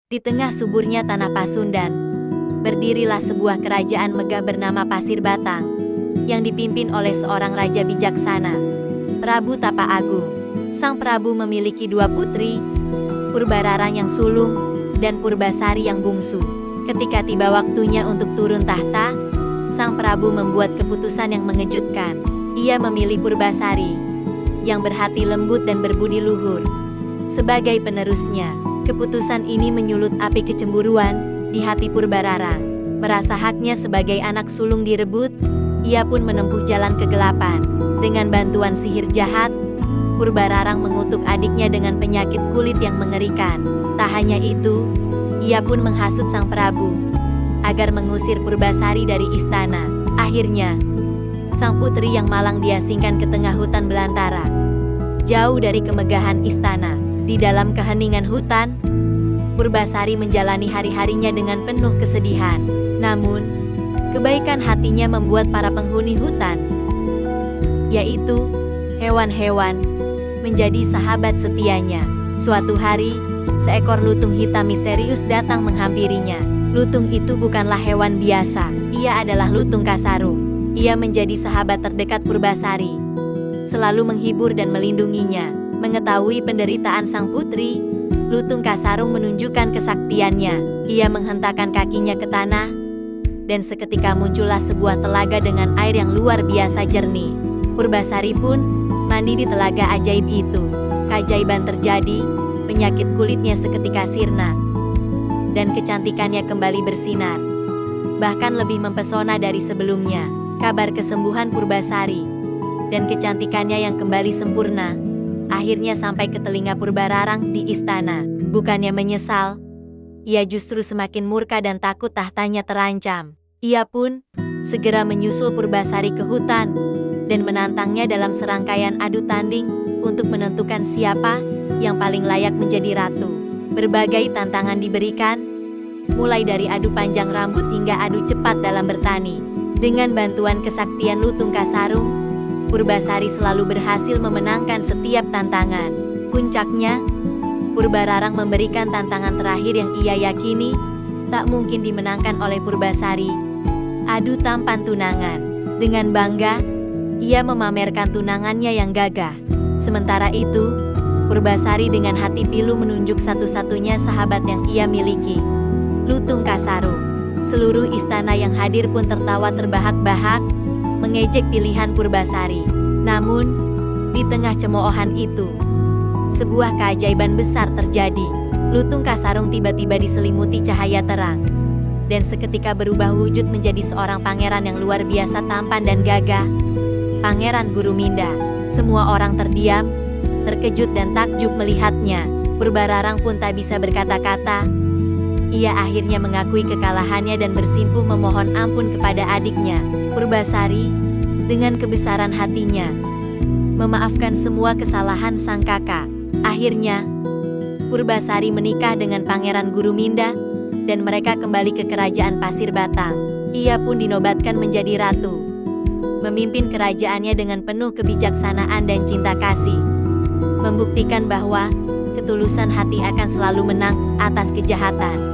Di tengah suburnya tanah Pasundan, berdirilah sebuah kerajaan megah bernama Pasir Batang, yang dipimpin oleh seorang raja bijaksana, Prabu Tapa Agung. Sang Prabu memiliki dua putri, Purbararang yang sulung, dan Purbasari yang bungsu. Ketika tiba waktunya untuk turun tahta, Sang Prabu membuat keputusan yang mengejutkan. Ia memilih Purbasari, yang berhati lembut dan berbudi luhur, sebagai penerusnya. Keputusan ini menyulut api kecemburuan di hati Purbararang. Merasa haknya sebagai anak sulung direbut, ia pun menempuh jalan kegelapan. Dengan bantuan sihir jahat, Purbararang mengutuk adiknya dengan penyakit kulit yang mengerikan. Tak hanya itu, ia pun menghasut Sang Prabu agar mengusir Purbasari dari istana. Akhirnya, sang putri yang malang diasingkan ke tengah hutan belantara, jauh dari kemegahan istana. Di dalam keheningan hutan, Purbasari menjalani hari-harinya dengan penuh kesedihan. Namun, kebaikan hatinya membuat para penghuni hutan, yaitu hewan-hewan, menjadi sahabat setianya. Suatu hari, seekor lutung hitam misterius datang menghampirinya. Lutung itu bukanlah hewan biasa, ia adalah lutung Kasarung. Ia menjadi sahabat terdekat Purbasari, selalu menghibur dan melindunginya. Mengetahui penderitaan sang putri, lutung Kasarung menunjukkan kesaktiannya. Ia menghentakkan kakinya ke tanah, dan seketika muncullah sebuah telaga dengan air yang luar biasa jernih. Purbasari pun mandi di telaga ajaib itu. Keajaiban terjadi, penyakit kulitnya seketika sirna, dan kecantikannya kembali bersinar, bahkan lebih mempesona dari sebelumnya. Kabar kesembuhan Purbasari dan kecantikannya yang kembali sempurna akhirnya sampai ke telinga Purbararang di istana. Bukannya menyesal, ia justru semakin murka dan takut tahtanya terancam. Ia pun segera menyusul Purbasari ke hutan dan menantangnya dalam serangkaian adu tanding untuk menentukan siapa yang paling layak menjadi ratu. Berbagai tantangan diberikan, mulai dari adu panjang rambut hingga adu cepat dalam bertani. Dengan bantuan kesaktian lutung Kasarung, Purbasari selalu berhasil memenangkan setiap tantangan. Puncaknya, Purbararang memberikan tantangan terakhir yang ia yakini tak mungkin dimenangkan oleh Purbasari. Adu tampan tunangan. Dengan bangga, ia memamerkan tunangannya yang gagah. Sementara itu, Purbasari dengan hati pilu menunjuk satu-satunya sahabat yang ia miliki, lutung Kasarung. Seluruh istana yang hadir pun tertawa terbahak-bahak, mengejek pilihan Purbasari. Namun, di tengah cemoohan itu, sebuah keajaiban besar terjadi. Lutung Kasarung tiba-tiba diselimuti cahaya terang, dan seketika berubah wujud menjadi seorang pangeran yang luar biasa tampan dan gagah, Pangeran Guruminda. Semua orang terdiam, terkejut dan takjub melihatnya. Purbararang pun tak bisa berkata-kata. Ia akhirnya mengakui kekalahannya dan bersimpuh memohon ampun kepada adiknya. Purbasari, dengan kebesaran hatinya, memaafkan semua kesalahan sang kakak. Akhirnya, Purbasari menikah dengan Pangeran Guruminda, dan mereka kembali ke kerajaan Pasir Batang. Ia pun dinobatkan menjadi ratu, memimpin kerajaannya dengan penuh kebijaksanaan dan cinta kasih, membuktikan bahwa ketulusan hati akan selalu menang atas kejahatan.